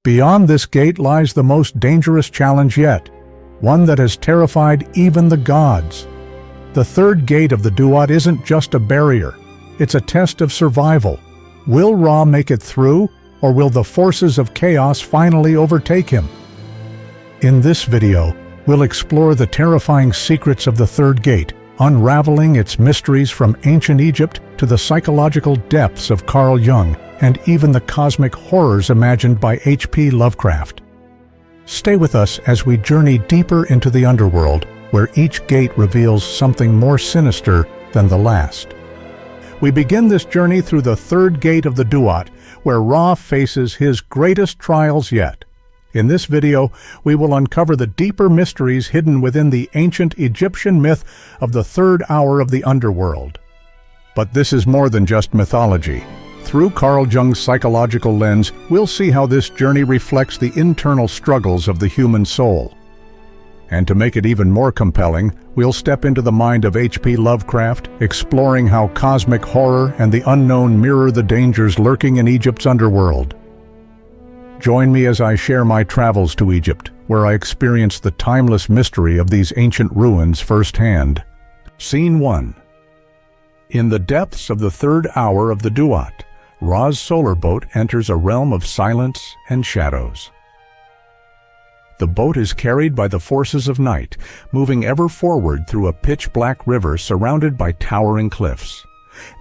Beyond this gate lies the most dangerous challenge yet, one that has terrified even the gods. The third gate of the Duat isn't just a barrier, it's a test of survival. Will Ra make it through, or will the forces of chaos finally overtake him? In this video, we'll explore the terrifying secrets of the third gate, unraveling its mysteries from ancient Egypt to the psychological depths of Carl Jung, and even the cosmic horrors imagined by H.P. Lovecraft. Stay with us as we journey deeper into the underworld, where each gate reveals something more sinister than the last. We begin this journey through the third gate of the Duat, where Ra faces his greatest trials yet. In this video, we will uncover the deeper mysteries hidden within the ancient Egyptian myth of the third hour of the underworld. But this is more than just mythology. Through Carl Jung's psychological lens, we'll see how this journey reflects the internal struggles of the human soul. And to make it even more compelling, we'll step into the mind of H.P. Lovecraft, exploring how cosmic horror and the unknown mirror the dangers lurking in Egypt's underworld. Join me as I share my travels to Egypt, where I experienced the timeless mystery of these ancient ruins firsthand. Scene 1. In the depths of the third hour of the Duat, Ra's solar boat enters a realm of silence and shadows. The boat is carried by the forces of night, moving ever forward through a pitch-black river surrounded by towering cliffs.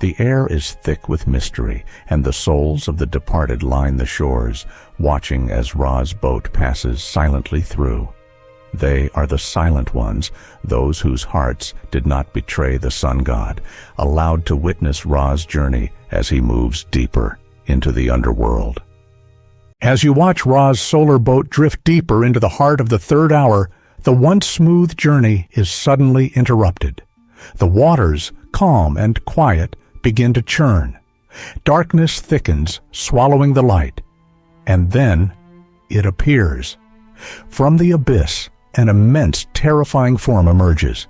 The air is thick with mystery, and the souls of the departed line the shores, watching as Ra's boat passes silently through. They are the silent ones, those whose hearts did not betray the sun god, allowed to witness Ra's journey as he moves deeper into the underworld. As you watch Ra's solar boat drift deeper into the heart of the third hour, the once smooth journey is suddenly interrupted. The waters, calm and quiet, begin to churn. Darkness thickens, swallowing the light. And then it appears. From the abyss, an immense, terrifying form emerges.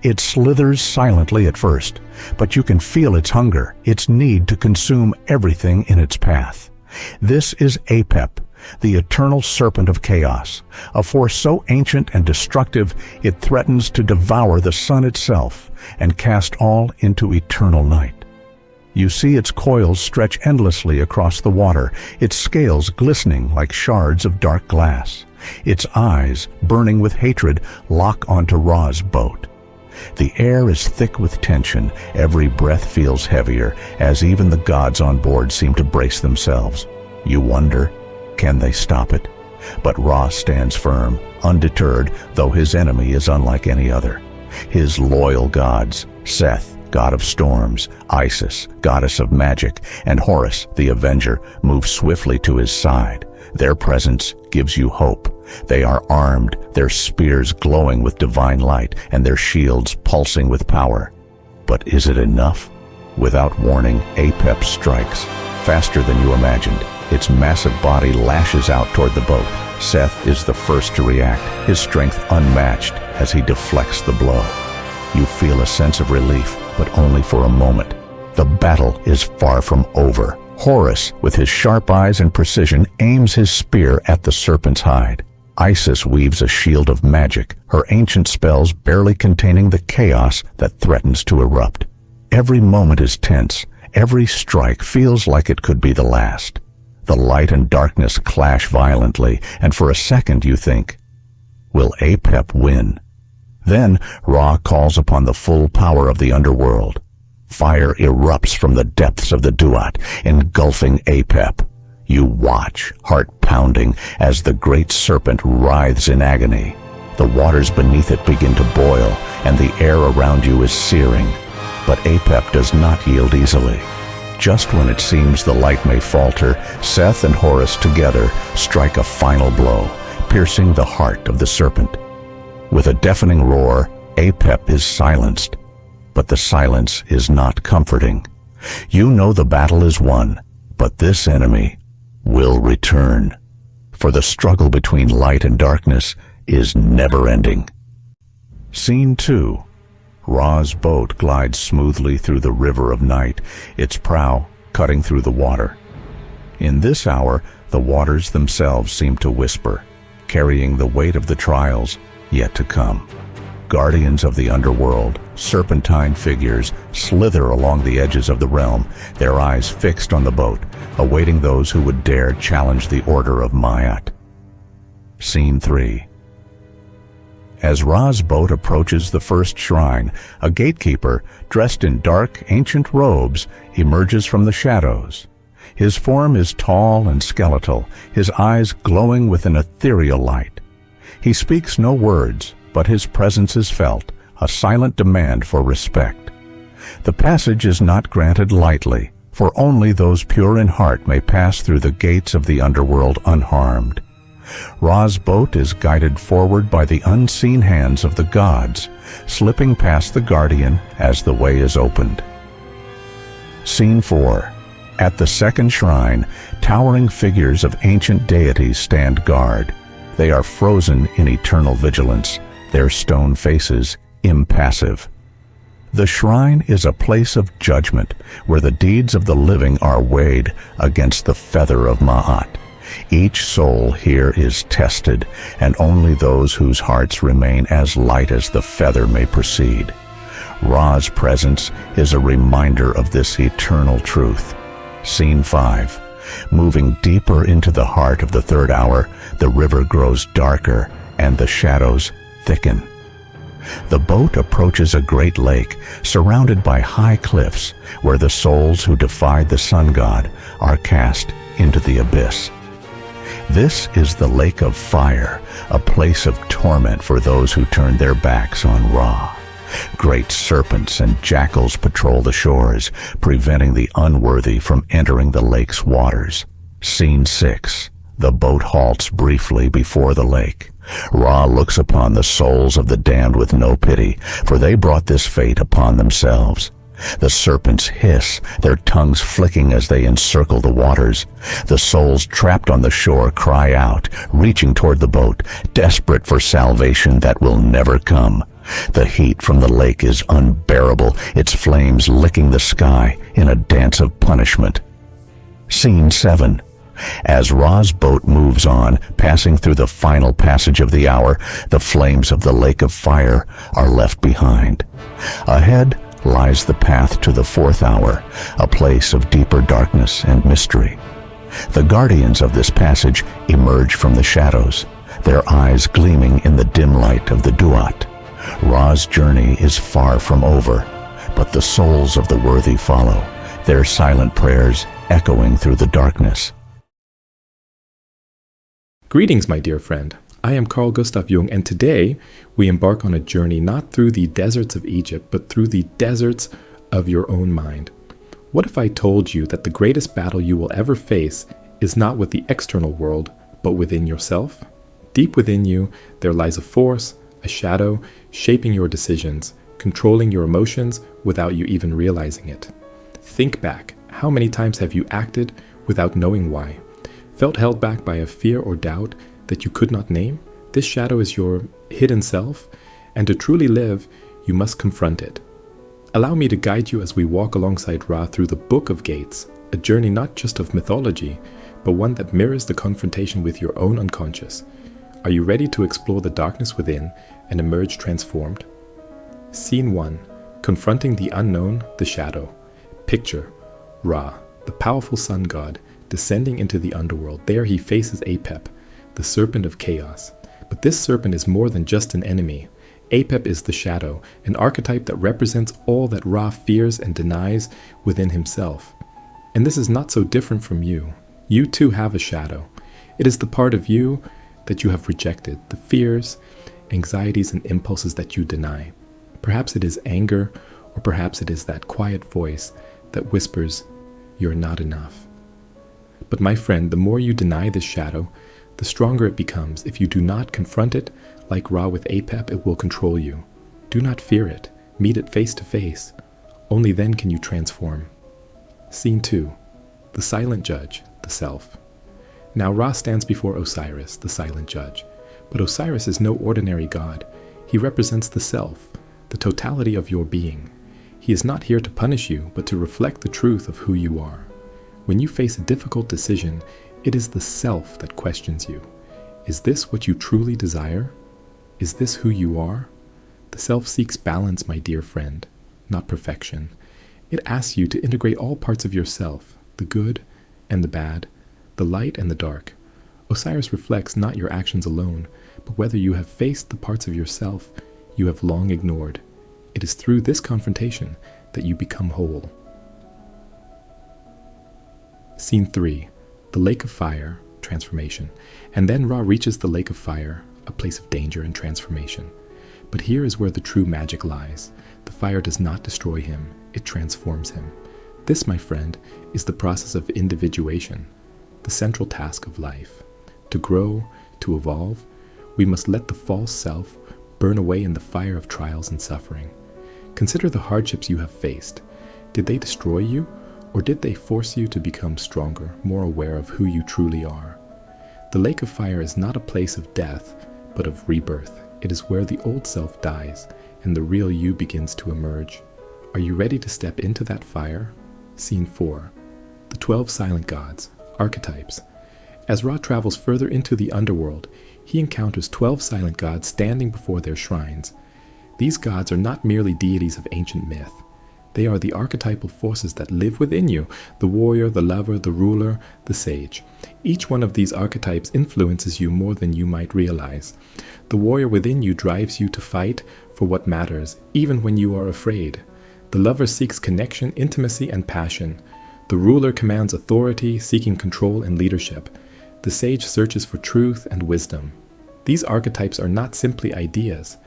It slithers silently at first, but you can feel its hunger, its need to consume everything in its path. This is Apep, the eternal serpent of chaos, a force so ancient and destructive it threatens to devour the sun itself and cast all into eternal night. You see its coils stretch endlessly across the water, its scales glistening like shards of dark glass. Its eyes, burning with hatred, lock onto Ra's boat. The air is thick with tension, every breath feels heavier, as even the gods on board seem to brace themselves. You wonder, can they stop it? But Ra stands firm, undeterred, though his enemy is unlike any other. His loyal gods, Seth, god of storms, Isis, goddess of magic, and Horus, the avenger, move swiftly to his side. Their presence gives you hope. They are armed, their spears glowing with divine light, and their shields pulsing with power. But is it enough? Without warning, Apep strikes. Faster than you imagined, its massive body lashes out toward the boat. Seth is the first to react, his strength unmatched as he deflects the blow. You feel a sense of relief, but only for a moment. The battle is far from over. Horus, with his sharp eyes and precision, aims his spear at the serpent's hide. Isis weaves a shield of magic, her ancient spells barely containing the chaos that threatens to erupt. Every moment is tense. Every strike feels like it could be the last. The light and darkness clash violently, and for a second you think, will Apep win? Then Ra calls upon the full power of the underworld. Fire erupts from the depths of the Duat, engulfing Apep. You watch, heart pounding, as the great serpent writhes in agony. The waters beneath it begin to boil, and the air around you is searing. But Apep does not yield easily. Just when it seems the light may falter, Seth and Horus together strike a final blow, piercing the heart of the serpent. With a deafening roar, Apep is silenced. But the silence is not comforting. You know the battle is won, but this enemy will return. For the struggle between light and darkness is never-ending. Scene 2. Ra's boat glides smoothly through the river of night, its prow cutting through the water. In this hour, The waters themselves seem to whisper, carrying the weight of the trials yet to come. Guardians of the underworld, serpentine figures, slither along the edges of the realm, their eyes fixed on the boat, awaiting those who would dare challenge the order of Ma'at. Scene 3. As Ra's boat approaches the first shrine, a gatekeeper, dressed in dark, ancient robes, emerges from the shadows. His form is tall and skeletal, his eyes glowing with an ethereal light. He speaks no words, but his presence is felt, a silent demand for respect. The passage is not granted lightly, for only those pure in heart may pass through the gates of the underworld unharmed. Ra's boat is guided forward by the unseen hands of the gods, slipping past the guardian as the way is opened. Scene 4. At the second shrine, towering figures of ancient deities stand guard. They are frozen in eternal vigilance, their stone faces impassive. The shrine is a place of judgment, where the deeds of the living are weighed against the feather of Ma'at. Each soul here is tested, and only those whose hearts remain as light as the feather may proceed. Ra's presence is a reminder of this eternal truth. Scene 5. Moving deeper into the heart of the third hour, the river grows darker and the shadows thicken. The boat approaches a great lake, surrounded by high cliffs, where the souls who defied the sun god are cast into the abyss. This is the Lake of Fire, a place of torment for those who turn their backs on Ra. Great serpents and jackals patrol the shores, preventing the unworthy from entering the lake's waters. Scene 6. The boat halts briefly before the lake. Ra looks upon the souls of the damned with no pity, for they brought this fate upon themselves. The serpents hiss, their tongues flicking as they encircle the waters. The souls trapped on the shore cry out, reaching toward the boat, desperate for salvation that will never come. The heat from the lake is unbearable, its flames licking the sky in a dance of punishment. Scene 7. As Ra's boat moves on, passing through the final passage of the hour, the flames of the Lake of Fire are left behind. Ahead lies the path to the fourth hour, a place of deeper darkness and mystery. The guardians of this passage emerge from the shadows, their eyes gleaming in the dim light of the Duat. Ra's journey is far from over, but the souls of the worthy follow, their silent prayers echoing through the darkness. Greetings, my dear friend. I am Carl Gustav Jung, and today we embark on a journey not through the deserts of Egypt, but through the deserts of your own mind. What if I told you that the greatest battle you will ever face is not with the external world, but within yourself? Deep within you, there lies a force, a shadow, shaping your decisions, controlling your emotions without you even realizing it. Think back. How many times have you acted without knowing why? Felt held back by a fear or doubt that you could not name? This shadow is your hidden self, and to truly live, you must confront it. Allow me to guide you as we walk alongside Ra through the Book of Gates, a journey not just of mythology, but one that mirrors the confrontation with your own unconscious. Are you ready to explore the darkness within and emerge transformed? Scene 1. Confronting the unknown, the shadow. Picture Ra, the powerful sun god, descending into the underworld. There he faces Apep, the serpent of chaos. But this serpent is more than just an enemy. Apep is the shadow, an archetype that represents all that Ra fears and denies within himself. And this is not so different from you. You too have a shadow. It is the part of you that you have rejected, the fears, anxieties, and impulses that you deny. Perhaps it is anger, or perhaps it is that quiet voice that whispers, "You're not enough." But my friend, the more you deny this shadow, the stronger it becomes. If you do not confront it, like Ra with Apep, it will control you. Do not fear it. Meet it face to face. Only then can you transform. Scene 2. The silent judge, the self. Now Ra stands before Osiris, the silent judge. But Osiris is no ordinary god. He represents the self, the totality of your being. He is not here to punish you, but to reflect the truth of who you are. When you face a difficult decision, It is the self that questions you. Is this what you truly desire? Is this who you are? The self seeks balance, my dear friend, not perfection. It asks you to integrate all parts of yourself, the good and the bad, the light and the dark. Osiris reflects not your actions alone, but whether you have faced the parts of yourself you have long ignored. It is through this confrontation that you become whole. Scene 3. The Lake of Fire, transformation. And then Ra reaches the Lake of Fire, a place of danger and transformation. But here is where the true magic lies. The fire does not destroy him, it transforms him. This, my friend, is the process of individuation, the central task of life. To grow, to evolve, we must let the false self burn away in the fire of trials and suffering. Consider the hardships you have faced. Did they destroy you, or did they force you to become stronger, more aware of who you truly are? The Lake of Fire is not a place of death, but of rebirth. It is where the old self dies, and the real you begins to emerge. Are you ready to step into that fire? Scene 4. The 12 Silent Gods, archetypes. As Ra travels further into the underworld, he encounters 12 silent gods standing before their shrines. These gods are not merely deities of ancient myth. They are the archetypal forces that live within you, the warrior, the lover, the ruler, the sage. Each one of these archetypes influences you more than you might realize. The warrior within you drives you to fight for what matters, even when you are afraid. The lover seeks connection, intimacy, and passion. The ruler commands authority, seeking control and leadership. The sage searches for truth and wisdom. These archetypes are not simply ideas.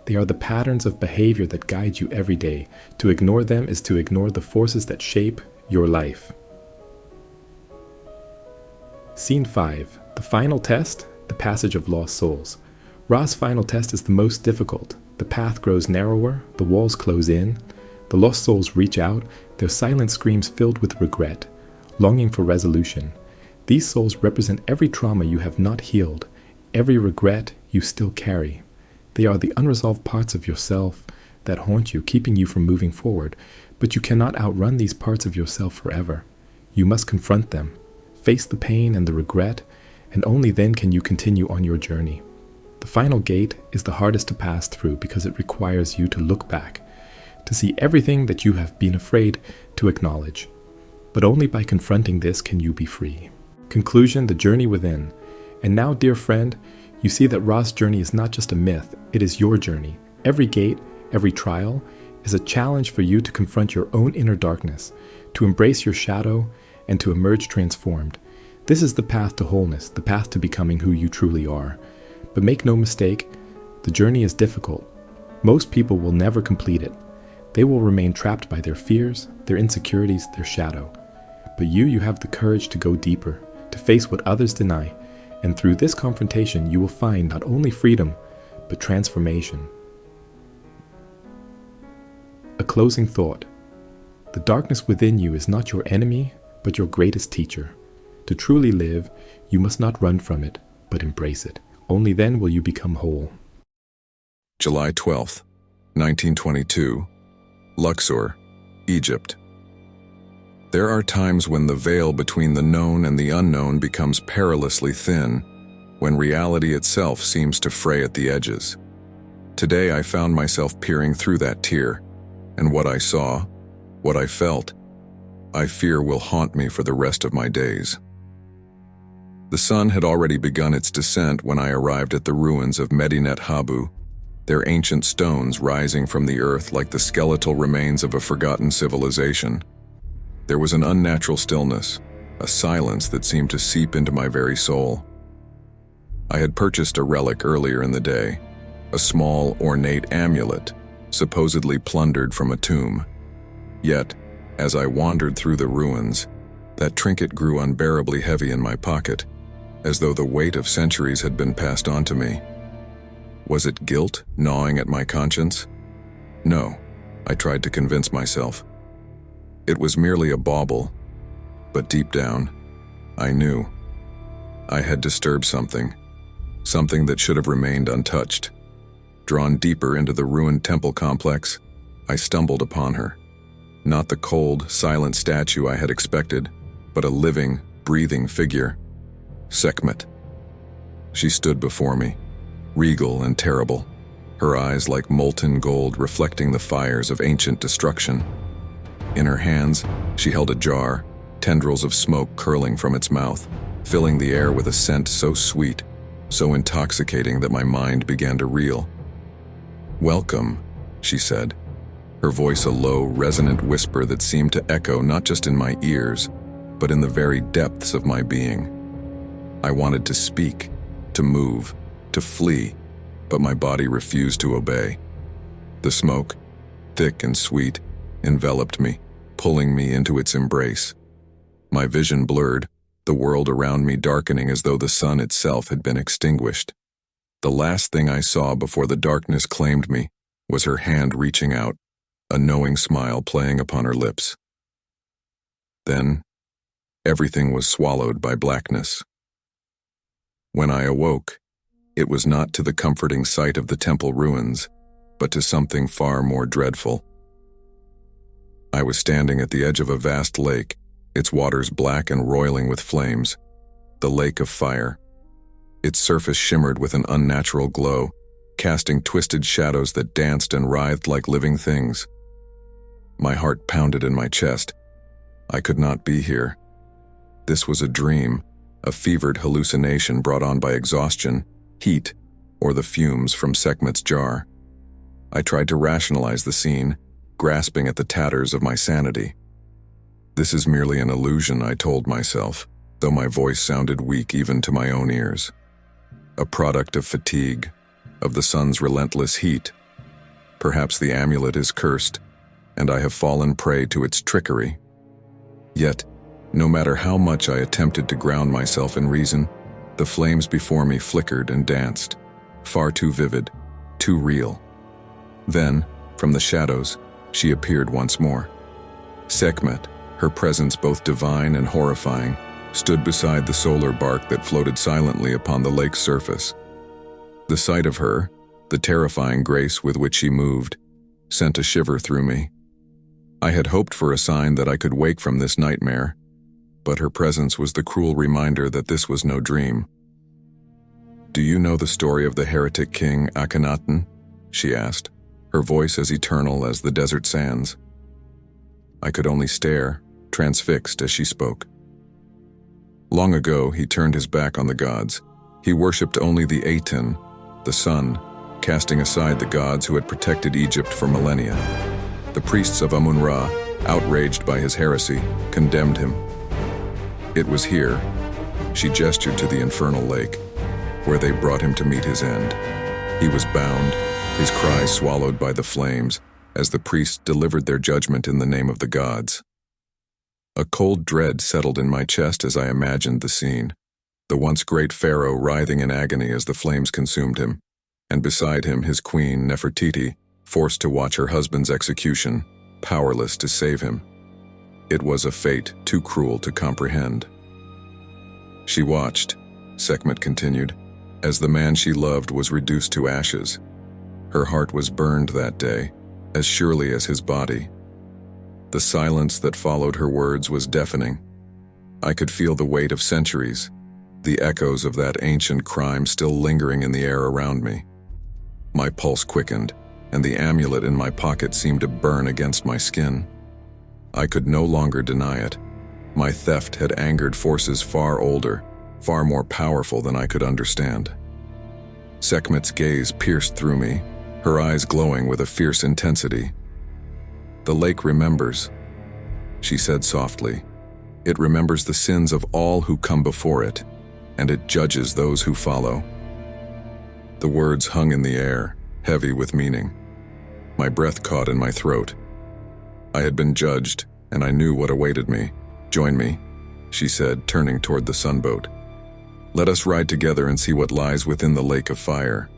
They are the patterns of behavior that guide you every day. To ignore them is to ignore the forces that shape your life. Scene 5. The final test, the passage of lost souls. Ra's final test is the most difficult. The path grows narrower, the walls close in. The lost souls reach out, their silent screams filled with regret, longing for resolution. These souls represent every trauma you have not healed, every regret you still carry. They are the unresolved parts of yourself that haunt you, keeping you from moving forward. But you cannot outrun these parts of yourself forever. You must confront them, face the pain and the regret, and only then can you continue on your journey. The final gate is the hardest to pass through because it requires you to look back, to see everything that you have been afraid to acknowledge. But only by confronting this can you be free. Conclusion, the journey within. And now, dear friend, you see that Ra's journey is not just a myth, it is your journey. Every gate, every trial, is a challenge for you to confront your own inner darkness, to embrace your shadow, and to emerge transformed. This is the path to wholeness, the path to becoming who you truly are. But make no mistake, the journey is difficult. Most people will never complete it. They will remain trapped by their fears, their insecurities, their shadow. But you have the courage to go deeper, to face what others deny, and through this confrontation you will find not only freedom, but transformation. A closing thought. The darkness within you is not your enemy, but your greatest teacher. To truly live, you must not run from it, but embrace it. Only then will you become whole. July 12th, 1922, Luxor, Egypt. There are times when the veil between the known and the unknown becomes perilously thin, when reality itself seems to fray at the edges. Today I found myself peering through that tear, and what I saw, what I felt, I fear will haunt me for the rest of my days. The sun had already begun its descent when I arrived at the ruins of Medinet Habu, their ancient stones rising from the earth like the skeletal remains of a forgotten civilization. There was an unnatural stillness, a silence that seemed to seep into my very soul. I had purchased a relic earlier in the day, a small, ornate amulet, supposedly plundered from a tomb. Yet, as I wandered through the ruins, that trinket grew unbearably heavy in my pocket, as though the weight of centuries had been passed on to me. Was it guilt gnawing at my conscience? No, I tried to convince myself. It was merely a bauble, but deep down, I knew. I had disturbed something that should have remained untouched. Drawn deeper into the ruined temple complex, I stumbled upon her. Not the cold, silent statue I had expected, but a living, breathing figure, Sekhmet. She stood before me, regal and terrible, her eyes like molten gold reflecting the fires of ancient destruction. In her hands, she held a jar, tendrils of smoke curling from its mouth, filling the air with a scent so sweet, so intoxicating that my mind began to reel. "Welcome," she said, her voice a low, resonant whisper that seemed to echo not just in my ears, but in the very depths of my being. I wanted to speak, to move, to flee, but my body refused to obey. The smoke, thick and sweet, enveloped me, pulling me into its embrace. My vision blurred, the world around me darkening as though the sun itself had been extinguished. The last thing I saw before the darkness claimed me was her hand reaching out, a knowing smile playing upon her lips. Then, everything was swallowed by blackness. When I awoke, it was not to the comforting sight of the temple ruins, but to something far more dreadful. I was standing at the edge of a vast lake, its waters black and roiling with flames, the lake of fire. Its surface shimmered with an unnatural glow, casting twisted shadows that danced and writhed like living things. My heart pounded in my chest. I could not be here. This was a dream, a fevered hallucination brought on by exhaustion, heat, or the fumes from Sekhmet's jar. I tried to rationalize the scene, grasping at the tatters of my sanity. This is merely an illusion, I told myself, though my voice sounded weak even to my own ears. A product of fatigue, of the sun's relentless heat. Perhaps the amulet is cursed, and I have fallen prey to its trickery. Yet, no matter how much I attempted to ground myself in reason, the flames before me flickered and danced, far too vivid, too real. Then, from the shadows, she appeared once more. Sekhmet, her presence both divine and horrifying, stood beside the solar bark that floated silently upon the lake's surface. The sight of her, the terrifying grace with which she moved, sent a shiver through me. I had hoped for a sign that I could wake from this nightmare, but her presence was the cruel reminder that this was no dream. "Do you know the story of the heretic king Akhenaten?" she asked, her voice as eternal as the desert sands. I could only stare, transfixed as she spoke. Long ago, he turned his back on the gods. He worshipped only the Aten, the sun, casting aside the gods who had protected Egypt for millennia. The priests of Amun-Ra, outraged by his heresy, condemned him. It was here, she gestured to the infernal lake, where they brought him to meet his end. He was bound, his cries swallowed by the flames, as the priests delivered their judgment in the name of the gods. A cold dread settled in my chest as I imagined the scene, the once great pharaoh writhing in agony as the flames consumed him, and beside him his queen, Nefertiti, forced to watch her husband's execution, powerless to save him. It was a fate too cruel to comprehend. She watched, Sekhmet continued, as the man she loved was reduced to ashes. Her heart was burned that day, as surely as his body. The silence that followed her words was deafening. I could feel the weight of centuries, the echoes of that ancient crime still lingering in the air around me. My pulse quickened, and the amulet in my pocket seemed to burn against my skin. I could no longer deny it. My theft had angered forces far older, far more powerful than I could understand. Sekhmet's gaze pierced through me, her eyes glowing with a fierce intensity. "The lake remembers," she said softly. "It remembers the sins of all who come before it, and it judges those who follow." The words hung in the air, heavy with meaning. My breath caught in my throat. I had been judged, and I knew what awaited me. "Join me," she said, turning toward the sunboat. "Let us ride together and see what lies within the lake of fire."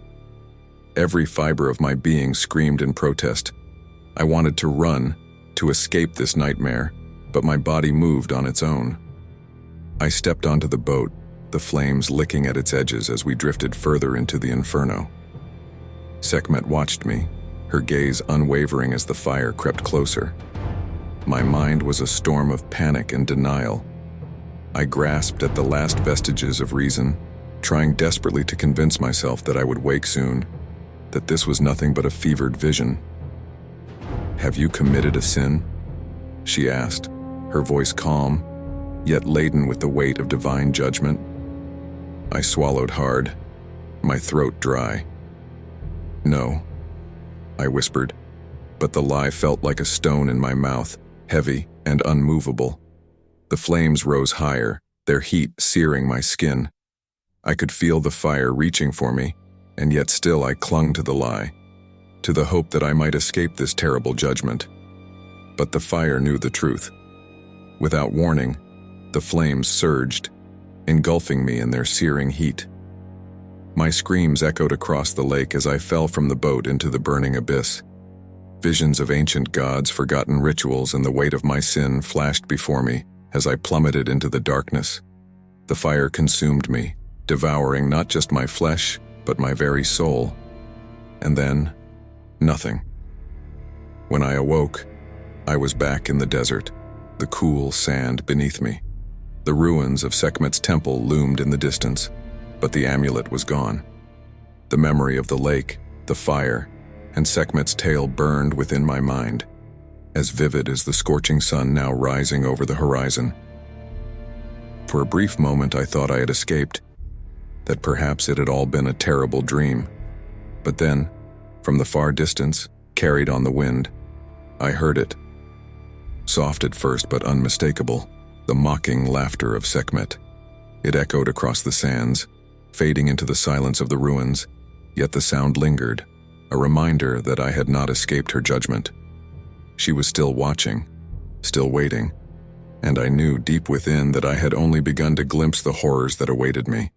Every fiber of my being screamed in protest. I wanted to run, to escape this nightmare, but my body moved on its own. I stepped onto the boat, the flames licking at its edges as we drifted further into the inferno. Sekhmet watched me, her gaze unwavering as the fire crept closer. My mind was a storm of panic and denial. I grasped at the last vestiges of reason, trying desperately to convince myself that I would wake soon, that this was nothing but a fevered vision. "Have you committed a sin?" she asked, her voice calm, yet laden with the weight of divine judgment. I swallowed hard, my throat dry. "No," I whispered, but the lie felt like a stone in my mouth, heavy and unmovable. The flames rose higher, their heat searing my skin. I could feel the fire reaching for me, and yet still I clung to the lie, to the hope that I might escape this terrible judgment. But the fire knew the truth. Without warning, the flames surged, engulfing me in their searing heat. My screams echoed across the lake as I fell from the boat into the burning abyss. Visions of ancient gods, forgotten rituals, and the weight of my sin flashed before me as I plummeted into the darkness. The fire consumed me, devouring not just my flesh, but my very soul. And then, nothing. When I awoke, I was back in the desert, the cool sand beneath me. The ruins of Sekhmet's temple loomed in the distance, but the amulet was gone. The memory of the lake, the fire, and Sekhmet's tale burned within my mind, as vivid as the scorching sun now rising over the horizon. For a brief moment I thought I had escaped, that perhaps it had all been a terrible dream. But then, from the far distance, carried on the wind, I heard it. Soft at first but unmistakable, the mocking laughter of Sekhmet. It echoed across the sands, fading into the silence of the ruins, yet the sound lingered, a reminder that I had not escaped her judgment. She was still watching, still waiting, and I knew deep within that I had only begun to glimpse the horrors that awaited me.